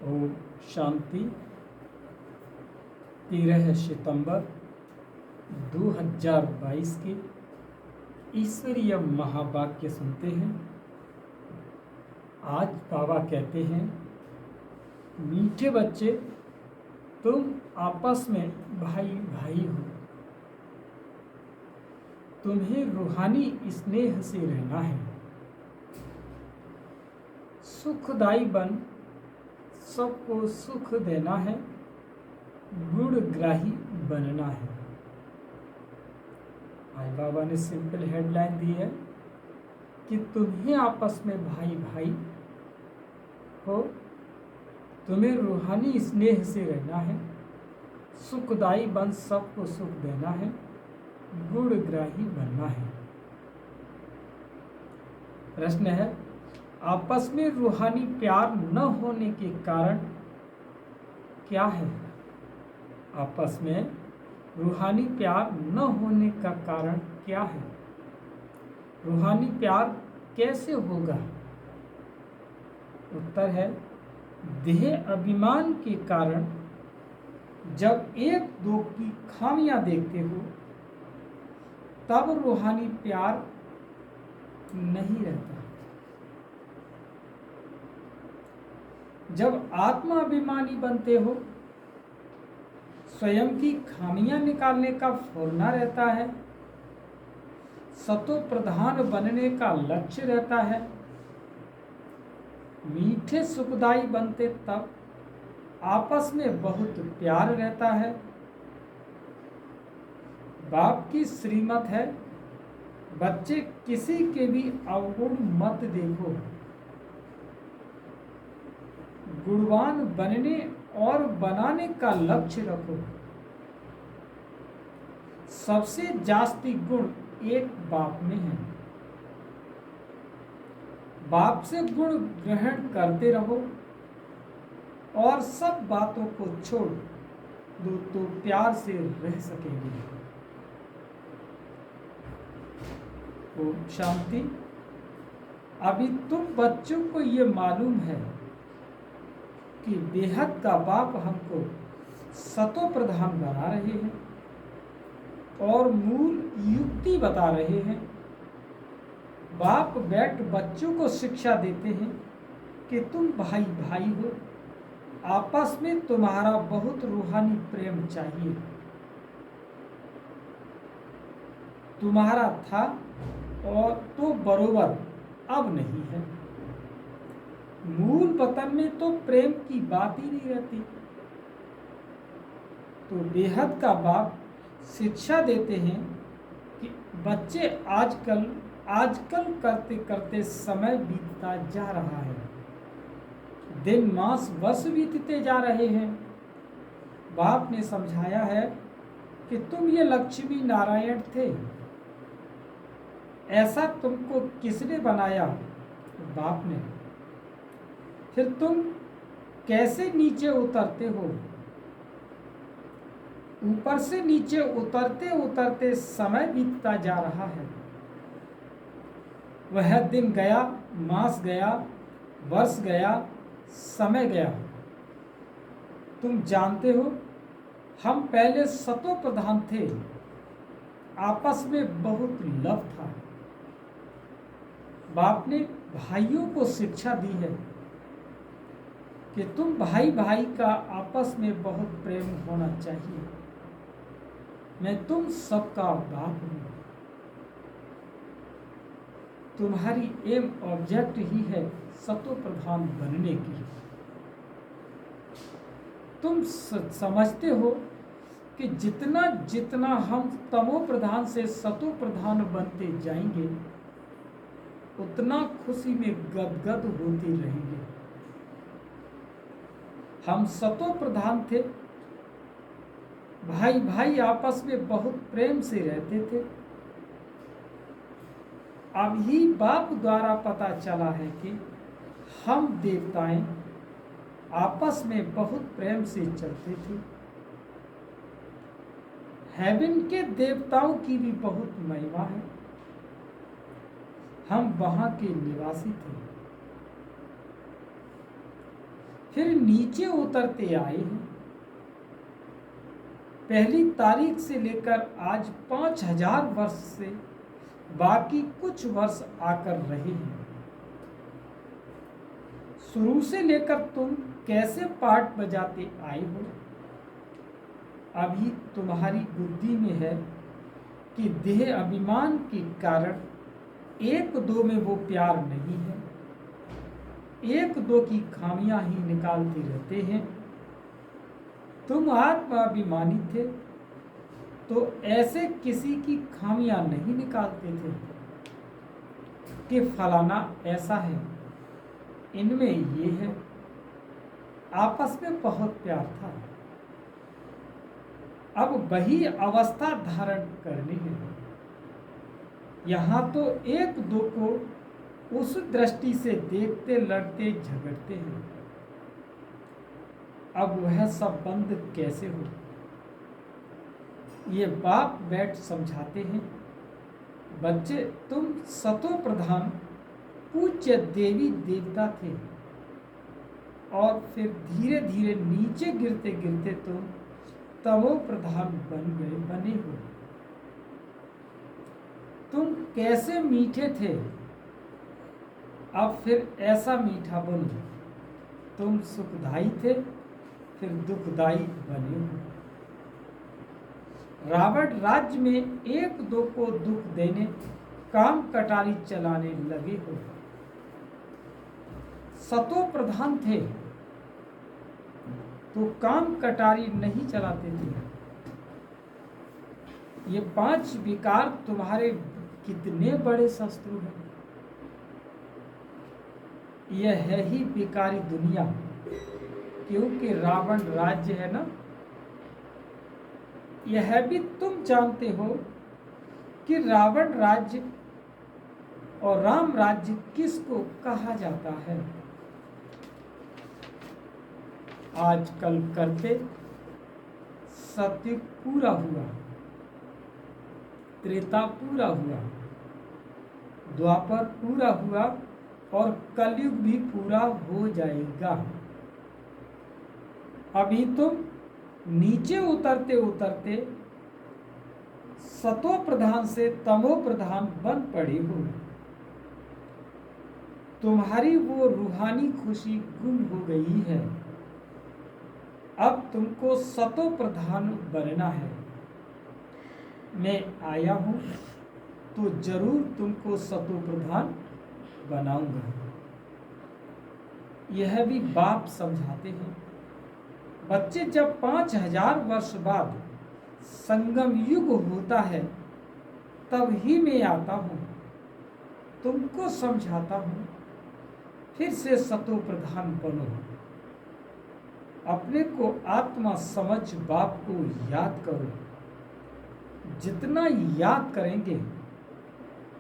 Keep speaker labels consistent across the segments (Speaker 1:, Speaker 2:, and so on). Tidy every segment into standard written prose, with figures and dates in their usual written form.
Speaker 1: ओम शांति। 13 सितंबर 2022 के ईश्वरीय महावाक्य सुनते हैं। आज बाबा कहते हैं, मीठे बच्चे, तुम आपस में भाई भाई हो। तुम्हें रूहानी स्नेह से रहना है। सुखदाई बन सबको सुख देना है। गुणग्राही बनना है। आज बाबा ने सिंपल हेडलाइन दी है कि तुम्हें आपस में भाई भाई हो। तुम्हें रूहानी स्नेह से रहना है। सुखदाई बन सबको सुख देना है। गुणग्राही बनना है। प्रश्न है, आपस में रूहानी प्यार न होने के कारण क्या है? आपस में रूहानी प्यार न होने का कारण क्या है? रूहानी प्यार कैसे होगा? उत्तर है, देह अभिमान के कारण। जब एक दो की खामियां देखते हो तब रूहानी प्यार नहीं रहता। जब आत्मा अभिमानी बनते हो, स्वयं की खामियां निकालने का फौरना रहता है, सतो प्रधान बनने का लक्ष्य रहता है, मीठे सुखदाई बनते तब आपस में बहुत प्यार रहता है। बाप की श्रीमत है, बच्चे किसी के भी अवगुण मत देखो। गुणवान बनने और बनाने का लक्ष्य रखो। सबसे जास्ती गुण एक बाप में है। बाप से गुण ग्रहण करते रहो और सब बातों को छोड़ दो तो प्यार से रह सकेंगे। ओम शांति। अभी तुम बच्चों को ये मालूम है कि बेहद का बाप हमको सतो प्रधान बना रहे हैं और मूल युक्ति बता रहे हैं। बाप बैठ बच्चों को शिक्षा देते हैं कि तुम भाई भाई हो। आपस में तुम्हारा बहुत रूहानी प्रेम चाहिए। तुम्हारा था और तो बरोबर अब नहीं है। मूल वतन में तो प्रेम की बात ही नहीं रहती। तो बेहद का बाप शिक्षा देते हैं कि बच्चे आजकल करते करते समय बीतता जा रहा है। दिन मास वर्ष बीतते जा रहे हैं। बाप ने समझाया है कि तुम ये लक्ष्मी नारायण थे। ऐसा तुमको किसने बनाया? बाप ने। फिर तुम कैसे नीचे उतरते हो? ऊपर से नीचे उतरते उतरते समय बीतता जा रहा है। वह दिन गया, मास गया, वर्ष गया, समय गया। तुम जानते हो, हम पहले सतो प्रधान थे। आपस में बहुत लव था। बाप ने भाइयों को शिक्षा दी है कि तुम भाई भाई का आपस में बहुत प्रेम होना चाहिए। मैं तुम सबका बाप हूं। तुम्हारी एम ऑब्जेक्ट ही है सतो प्रधान बनने की। तुम समझते हो कि जितना जितना हम तमो प्रधान से सतो प्रधान बनते जाएंगे, उतना खुशी में गदगद होते रहेंगे। हम सतो प्रधान थे। भाई भाई आपस में बहुत प्रेम से रहते थे। अब ही बाप द्वारा पता चला है कि हम देवताएं आपस में बहुत प्रेम से चलते थे। हेवन के देवताओं की भी बहुत महिमा है। हम वहां के निवासी थे। फिर नीचे उतरते आए हैं। पहली तारीख से लेकर आज 5000 वर्ष से बाकी कुछ वर्ष आकर रहे हैं। शुरू से लेकर तुम कैसे पाठ बजाते आए हो? अभी तुम्हारी बुद्धि में है कि देह अभिमान के कारण एक दो में वो प्यार नहीं है, एक दो की खामियां ही निकालते रहते हैं। तुम आत्माभिमानी थे तो ऐसे किसी की खामियां नहीं निकालते थे कि फलाना ऐसा है, इनमें ये है। आपस में बहुत प्यार था। अब वही अवस्था धारण करनी है। यहाँ तो एक दो को उस दृष्टि से देखते, लड़ते, झगड़ते हैं। अब वह सब बंद कैसे हो? ये बाप बैठ समझाते हैं, बच्चे तुम सतो प्रधान पूज्य देवी देवता थे और फिर धीरे धीरे नीचे गिरते गिरते तुम तमो प्रधान बने हो। तुम कैसे मीठे थे, अब फिर ऐसा मीठा बनो। तुम सुखदाई थे, फिर दुखदाई बने हो। रावण राज्य में एक दो को दुख देने, काम कटारी चलाने लगे हो। सतो प्रधान थे तो काम कटारी नहीं चलाते थे। ये 5 विकार तुम्हारे कितने बड़े शत्रु हैं। यह है ही विकारी दुनिया, क्योंकि रावण राज्य है ना। यह भी तुम जानते हो कि रावण राज्य और राम राज्य किसको कहा जाता है। आजकल करते सत्य पूरा हुआ, त्रेता पूरा हुआ, द्वापर पूरा हुआ और कलयुग भी पूरा हो जाएगा। अभी तुम नीचे उतरते उतरते सतो प्रधान से तमो प्रधान बन पड़े हो। तुम्हारी वो रूहानी खुशी गुम हो गई है। अब तुमको सतो प्रधान बनना है। मैं आया हूं तो जरूर तुमको सतो प्रधान बनाऊंगा। यह भी बाप समझाते हैं, बच्चे जब 5000 वर्ष बाद संगम युग होता है तब ही मैं आता हूं, तुमको समझाता हूं, फिर से सतो प्रधान बनो। अपने को आत्मा समझ बाप को याद करो। जितना याद करेंगे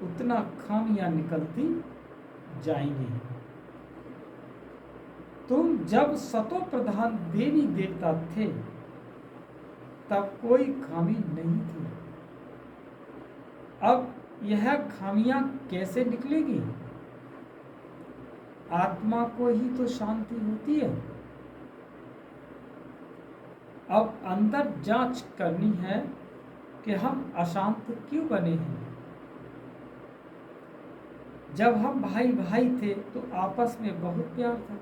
Speaker 1: उतना खामियां निकलती जाएंगी। तुम जब सतो प्रधान देवी देवता थे तब कोई खामी नहीं थी। अब यह खामियां कैसे निकलेगी? आत्मा को ही तो शांति होती है। अब अंदर जांच करनी है कि हम अशांत क्यों बने हैं। जब हम भाई भाई थे तो आपस में बहुत प्यार था।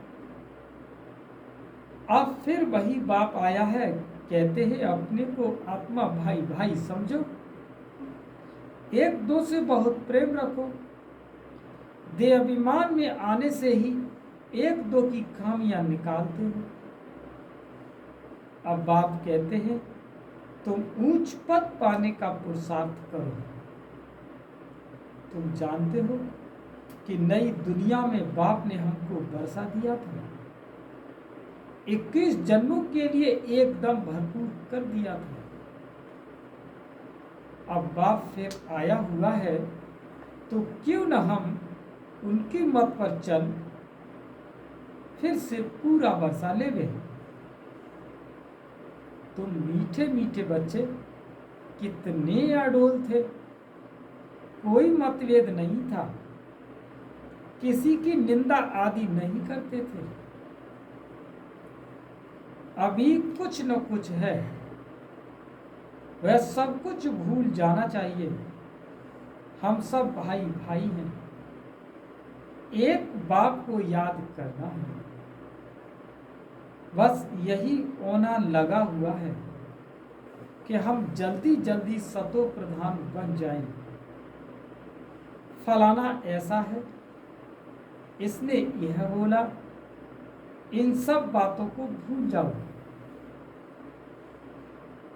Speaker 1: अब फिर वही बाप आया है, कहते हैं अपने को आत्मा भाई भाई समझो, एक दो से बहुत प्रेम रखो। देह अभिमान में आने से ही एक दो की खामियां निकालते हो। अब बाप कहते हैं तुम ऊंच पद पाने का पुरुषार्थ करो। तुम जानते हो कि नई दुनिया में बाप ने हमको बरसा दिया था, 21 जन्मों के लिए एकदम भरपूर कर दिया था। अब बाप फिर आया हुआ है तो क्यों न हम उनकी मत पर चल फिर से पूरा बरसा ले गए। तुम मीठे मीठे बच्चे कितने अडोल थे, कोई मतभेद नहीं था, किसी की निंदा आदि नहीं करते थे। अभी कुछ न कुछ है, वह सब कुछ भूल जाना चाहिए। हम सब भाई भाई हैं, एक बाप को याद करना है। बस यही होना लगा हुआ है कि हम जल्दी जल्दी सतो प्रधान बन जाएं। फलाना ऐसा है, इसने यह बोला, इन सब बातों को भूल जाओ,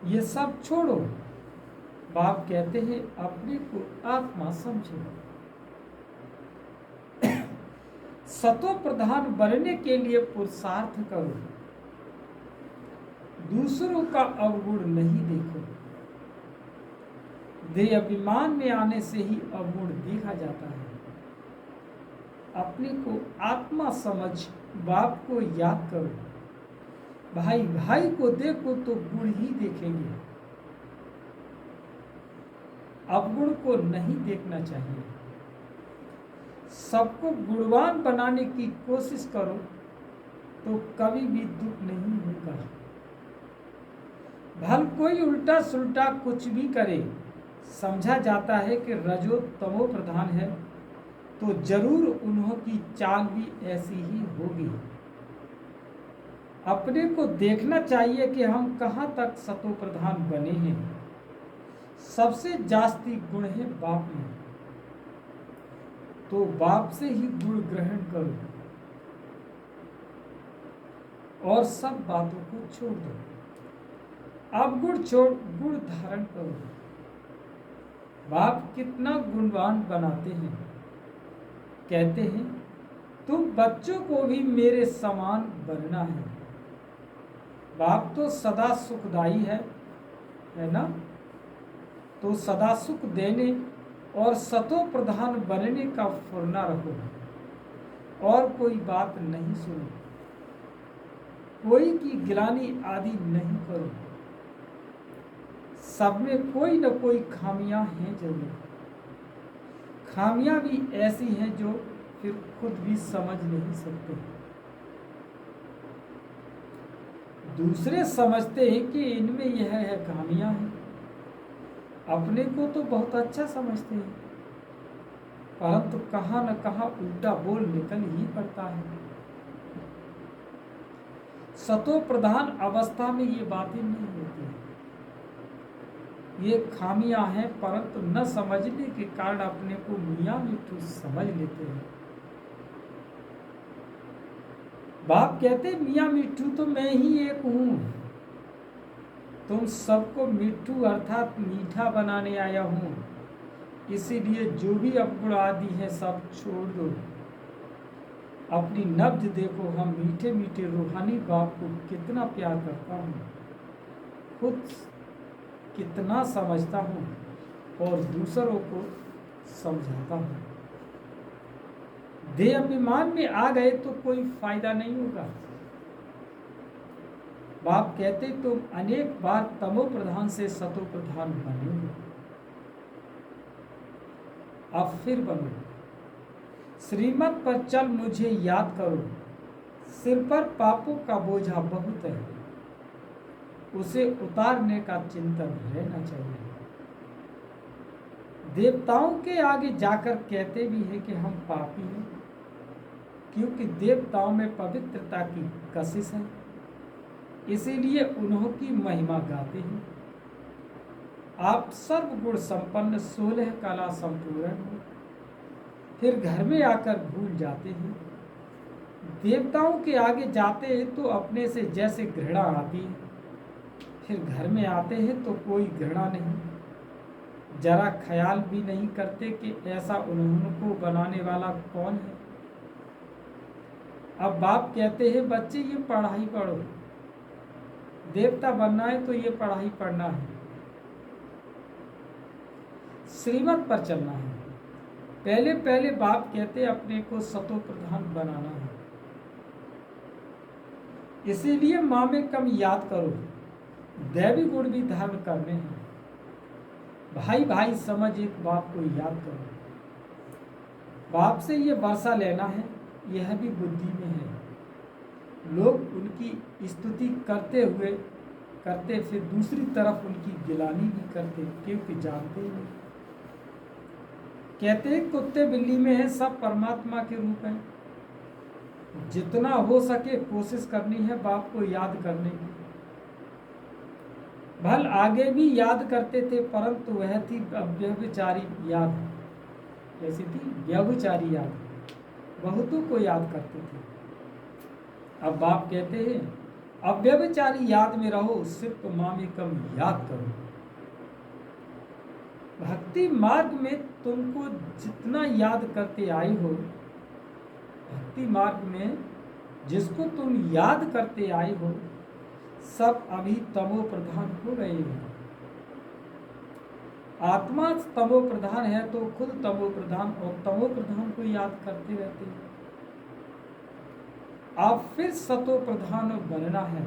Speaker 1: ये सब छोड़ो। बाप कहते हैं अपने को आत्मा समझो। सतो प्रधान बनने के लिए पुरुषार्थ करो, दूसरों का अवगुण नहीं देखो। देह अभिमान में आने से ही अवगुण देखा जाता है। अपने को आत्मा समझ बाप को याद करो। भाई भाई को देखो तो गुण ही देखेंगे, अवगुण को नहीं देखना चाहिए। सबको गुणवान बनाने की कोशिश करो तो कभी भी दुख नहीं होगा। भल कोई उल्टा सुल्टा कुछ भी करे, समझा जाता है कि रजो तमो प्रधान है, तो जरूर उन्हों की चाल भी ऐसी ही होगी। अपने को देखना चाहिए कि हम कहाँ तक सतो प्रधान बने हैं। सबसे जास्ती गुण है बाप में, तो बाप से ही गुण ग्रहण करो और सब बातों को छोड़ दो। अब गुण छोड़ गुण धारण करो। बाप कितना गुणवान बनाते हैं। कहते हैं तुम बच्चों को भी मेरे समान बनना है। बाप तो सदा सुखदाई है ना, तो सदा सुख देने और सतो प्रधान बनने का फुरना रखो और कोई बात नहीं सुनो, कोई की गिलानी आदि नहीं करो। सब में कोई न कोई खामियां हैं जरूर। खामियां भी ऐसी हैं जो फिर खुद भी समझ नहीं सकते। दूसरे समझते हैं कि इनमें यह है खामियां हैं, अपने को तो बहुत अच्छा समझते हैं, परंतु कहाँ न कहाँ उल्टा बोल निकल ही पड़ता है। सतो प्रधान अवस्था में ये बातें नहीं होती, ये खामियां हैं, परंतु न समझने के कारण अपने को मियां मिट्ठू समझ लेते हैं। बाप कहते मियां मिट्ठू तो मैं ही एक हूं, तुम सबको मिट्ठू अर्थात मीठा बनाने आया हूं, इसीलिए जो भी अवगुण आदि है सब छोड़ दो। अपनी नब्ज देखो, हम मीठे मीठे रूहानी बाप को कितना प्यार करता हूँ, खुद कितना समझता हूँ और दूसरों को समझाता हूँ। देह अभिमान में आ गए तो कोई फायदा नहीं होगा। बाप कहते तुम अनेक बार तमो प्रधान से सतो प्रधान बने हो, अब फिर बनो। श्रीमत पर चल मुझे याद करो, सिर पर पापों का बोझा बहुत है, उसे उतारने का चिंतन रहना चाहिए। देवताओं के आगे जाकर कहते भी हैं कि हम पापी हैं, क्योंकि देवताओं में पवित्रता की कशिश है, इसीलिए उन्हों की महिमा गाते हैं। आप सर्वगुण संपन्न 16 कला संपूर्ण हो, फिर घर में आकर भूल जाते हैं। देवताओं के आगे जाते हैं तो अपने से जैसे घृणा आती है, फिर घर में आते हैं तो कोई घृणा नहीं, जरा ख्याल भी नहीं करते कि ऐसा उन्होंने बनाने वाला कौन है। अब बाप कहते हैं बच्चे ये पढ़ाई पढ़ो, देवता बनना है तो ये पढ़ाई पढ़ना है, श्रीमत पर चलना है। पहले पहले बाप कहते अपने को सतो प्रधान बनाना है, इसीलिए माँ में कम याद करो, दैवी गुण भी धारण करने हैं। भाई भाई समझ एक बाप को याद करो, बाप से ये वर्षा लेना है, यह भी बुद्धि में है। लोग उनकी स्तुति करते फिर दूसरी तरफ उनकी गिलानी भी करते, क्योंकि जानते ही नहीं। कहते हैं कुत्ते बिल्ली में है, सब परमात्मा के रूप हैं। जितना हो सके कोशिश करनी है बाप को याद करने की। भल आगे भी याद करते थे, परंतु वह थी व्यभिचारी याद। कैसी थी? व्यभिचारी याद। बहुतों को याद करते थे। अब बाप कहते हैं अव्यभिचारी याद में रहो, सिर्फ मामेकम याद करो। भक्ति मार्ग में तुमको जितना याद करते आए हो, भक्ति मार्ग में जिसको तुम याद करते आए हो, सब अभी तमो प्रधान हो गए हैं। आत्मा तमो प्रधान है तो खुद तमो प्रधान और तमो प्रधान को याद करते रहते हैं। आप फिर सतो प्रधान बनना है,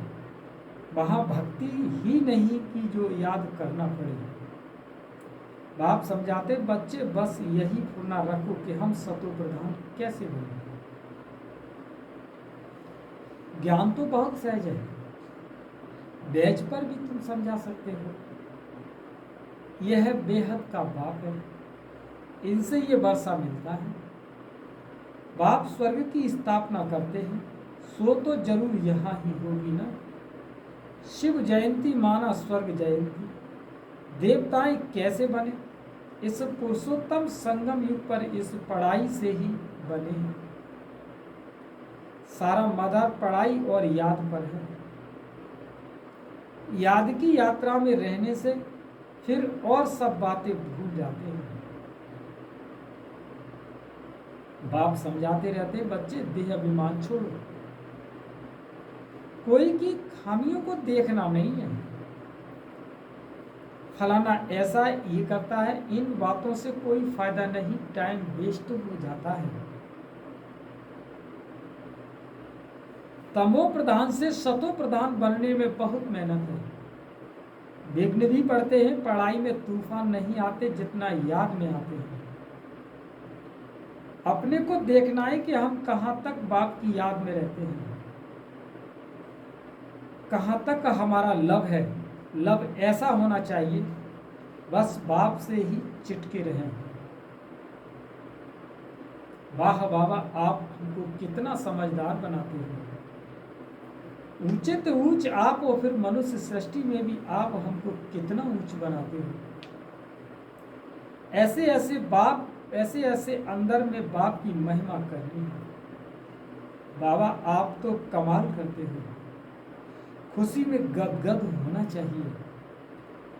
Speaker 1: वहां भक्ति ही नहीं कि जो याद करना पड़ेगा। बाप समझाते बच्चे बस यही फुर्ना रखो कि हम सतो प्रधान कैसे बने। ज्ञान तो बहुत सहज है, बैच पर भी तुम समझा सकते हो। यह बेहद का बाप है, इनसे ये वर्षा मिलता है। बाप स्वर्ग की स्थापना करते हैं, सो तो जरूर यहाँ ही होगी ना। शिव जयंती माना स्वर्ग जयंती। देवताएं कैसे बने? इस पुरुषोत्तम संगम युग पर इस पढ़ाई से ही बने हैं। सारा मदार पढ़ाई और याद पर है। याद की यात्रा में रहने से फिर और सब बातें भूल जाते हैं। बाप समझाते रहते बच्चे देह अभिमान छोड़ो। कोई की खामियों को देखना नहीं है। फलाना ऐसा ये करता है, इन बातों से कोई फायदा नहीं, टाइम वेस्ट हो जाता है। तमो प्रधान से सतो प्रधान बनने में बहुत मेहनत है। विघ्न भी पड़ते हैं, पढ़ाई में तूफान नहीं आते जितना याद में आते हैं। अपने को देखना है कि हम कहां तक बाप की याद में रहते हैं, कहां तक हमारा लव है। लव ऐसा होना चाहिए बस बाप से ही चिटके रहें। वाह बाबा, आप हमको कितना समझदार बनाते हैं। ऊंचे तो ऊंच आप और फिर मनुष्य सृष्टि में भी आप हमको कितना ऊंच बनाते हो। ऐसे ऐसे बाप, ऐसे ऐसे अंदर में बाप की महिमा करनी है। बाबा आप तो कमाल करते हो। खुशी में गदगद होना चाहिए।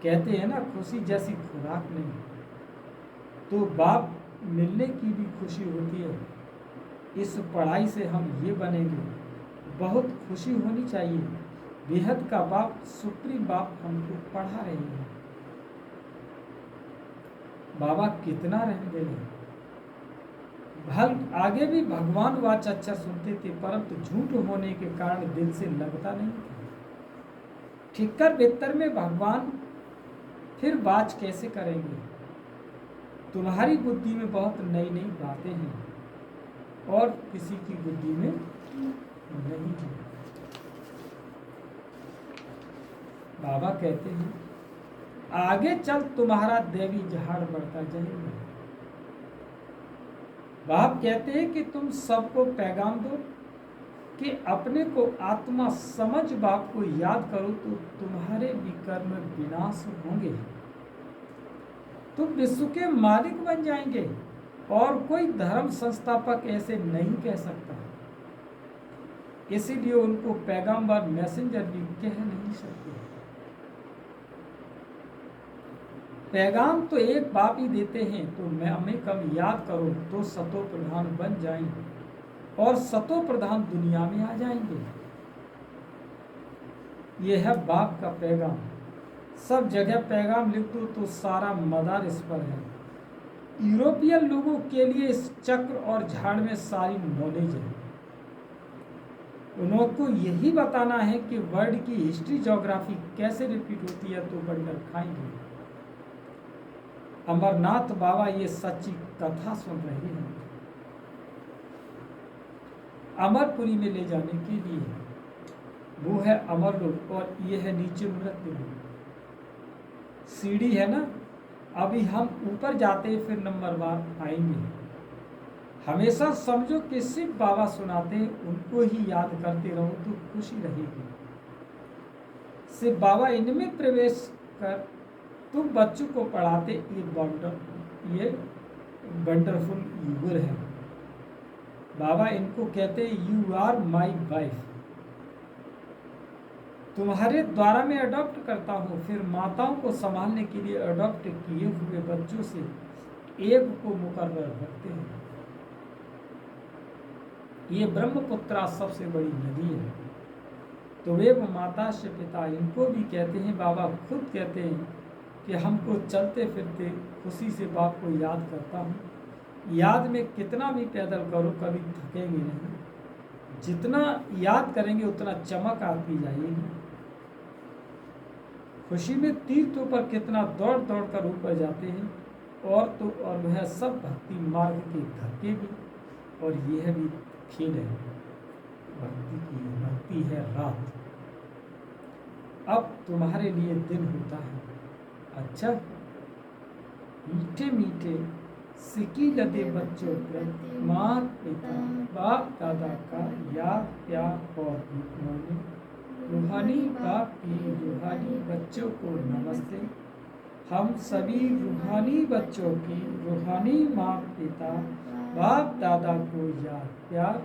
Speaker 1: कहते हैं ना खुशी जैसी खुराक नहीं। तो बाप मिलने की भी खुशी होती है। इस पढ़ाई से हम ये बनेंगे, बहुत खुशी होनी चाहिए। बेहद का बाप, सुप्रीम बाप हमको पढ़ा रहे हैं। बाबा कितना रहम दिल है। भल आगे भी भगवान वाच अच्छा सुनते थे, परंतु झूठ होने के कारण दिल से लगता नहीं था। ठिक्कर बेहतर में भगवान फिर वाच कैसे करेंगे? तुम्हारी बुद्धि में बहुत नई नई बातें हैं और किसी की बुद्धि में नहीं है। बाबा कहते हैं आगे चल तुम्हारा देवी जहाड़ बढ़ता जाएगा। बाप कहते हैं कि तुम सबको पैगाम दो कि अपने को आत्मा समझ बाप को याद करो तो तुम्हारे भी कर्म विनाश होंगे। तुम विश्व के मालिक बन जाएंगे और कोई धर्म संस्थापक ऐसे नहीं कह सकता। इसीलिए उनको पैगाम्बर मैसेंजर भी कह नहीं सकते। पैगाम तो एक बाप ही देते हैं, तो मैं हमें कम याद करो तो सतो प्रधान बन जाएंगे और सतो प्रधान दुनिया में आ जाएंगे। यह है बाप का पैगाम। सब जगह पैगाम लिख दो तो सारा मदार इस पर है। यूरोपियन लोगों के लिए इस चक्र और झाड़ में सारी नॉलेज है। उनको यही बताना है कि वर्ल्ड की हिस्ट्री ज्योग्राफी कैसे रिपीट होती है, तो बढ़कर खाएंगे। अमरनाथ बाबा ये सच्ची कथा सुन रहे हैं, अमरपुरी में ले जाने के लिए। वो है अमर लोक और ये है नीचे मृत्यु लोक। सीढ़ी है ना, अभी हम ऊपर जाते फिर नंबर बार आएंगे। हमेशा समझो कि सिर्फ बाबा सुनाते हैं, उनको ही याद करते रहो तो खुशी रहेगी। सिर्फ बाबा इनमें प्रवेश कर तुम बच्चों को पढ़ाते, ये वंडरफुल युगल है। बाबा इनको कहते हैं यू आर माई वाइफ। तुम्हारे द्वारा मैं अडॉप्ट करता हूँ, फिर माताओं को संभालने के लिए अडॉप्ट किए हुए बच्चों से एक को मुकर्रर रखते हैं। ये ब्रह्मपुत्रा सबसे बड़ी नदी है। तो वे माता से पिता इनको भी कहते हैं। बाबा खुद कहते हैं कि हमको चलते फिरते खुशी से बाप को याद करता हूँ। याद में कितना भी पैदल करो कभी थकेंगे नहीं। जितना याद करेंगे उतना चमक आती जाएगी। खुशी में तीर्थों पर कितना दौड़ दौड़ कर ऊपर जाते हैं, और तो और वह सब भक्ति मार्ग के धक्के भी, और यह भी खेल है भक्ति की। भक्ति है रात, अब तुम्हारे लिए दिन होता है। अच्छा, मीठे मीठे सिकी लदे बच्चों पर माँ पिता बाप दादा का याद प्यार और माने। रूहानी बाप की रूहानी बच्चों को नमस्ते। हम सभी रूहानी बच्चों की रूहानी माँ पिता बाप दादा को याद प्यार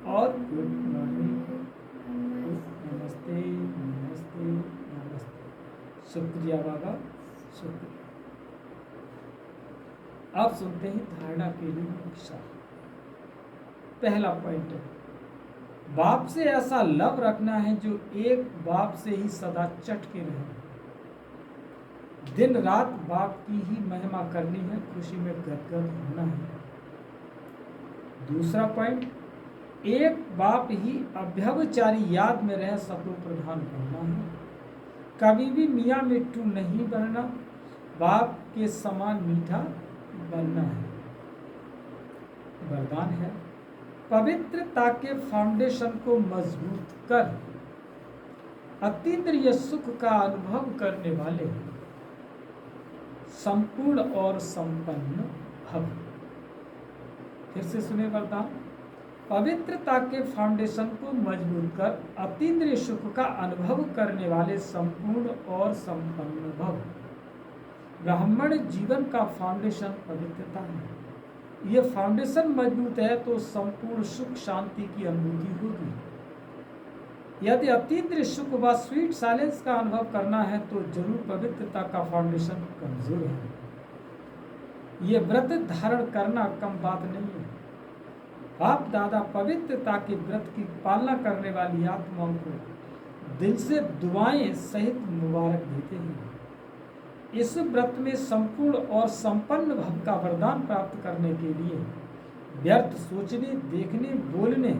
Speaker 1: और गुड मॉर्निंग। नमस्ते नमस्ते नमस्ते। शुक्रिया बाबा, शुक्रिया। अब सुनते हैं धारणा के लिए शिक्षा। पहला पॉइंट है, बाप से ऐसा लव रखना है जो एक बाप से ही सदा चटके रहे। दिन रात बाप की ही महिमा करनी है, खुशी में गदगद होना है। दूसरा पॉइंट, एक बाप ही अभ्यवचारी याद में रह सतो प्रधान बनना है। कभी भी मियाँ मिट्टू नहीं बनना, बाप के समान मीठा बनना है। वरदान है, पवित्रता के फाउंडेशन को मजबूत कर अतीन्द्रिय सुख का अनुभव करने वाले संपूर्ण और संपन्न भव। फिर से सुने वरदान, पवित्रता के फाउंडेशन को मजबूत कर अतीन्द्रिय सुख का अनुभव करने वाले संपूर्ण और संपन्न भव। ब्राह्मण जीवन का फाउंडेशन पवित्रता है। ये फाउंडेशन मजबूत है तो संपूर्ण सुख शांति की अनुभूति होगी। यदि अतीन्द्रिय सुख व स्वीट साइलेंस का अनुभव करना है तो जरूर पवित्रता का फाउंडेशन कमजोर है। ये व्रत धारण करना कम बात नहीं है। बाप दादा पवित्रता के व्रत की पालना करने वाली आत्माओं को दिल से दुआएं सहित मुबारक देते हैं। इस व्रत में संपूर्ण और संपन्न भव का वरदान प्राप्त करने के लिए व्यर्थ सोचने, देखने, बोलने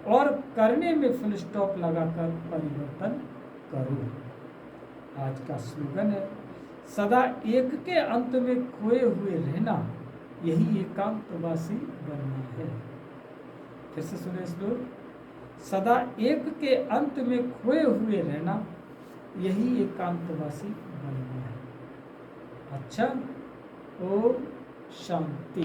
Speaker 1: और करने में फुल स्टॉप लगाकर परिवर्तन करो। आज का स्लोगन है, सदा एक के अंत में खोए हुए रहना, यही एकांतवासी बनना है। फिर से सुने श्लोक, सदा एक के अंत में खोए हुए रहना, यही एकांतवासी बनना है। अच्छा, ओम शांति।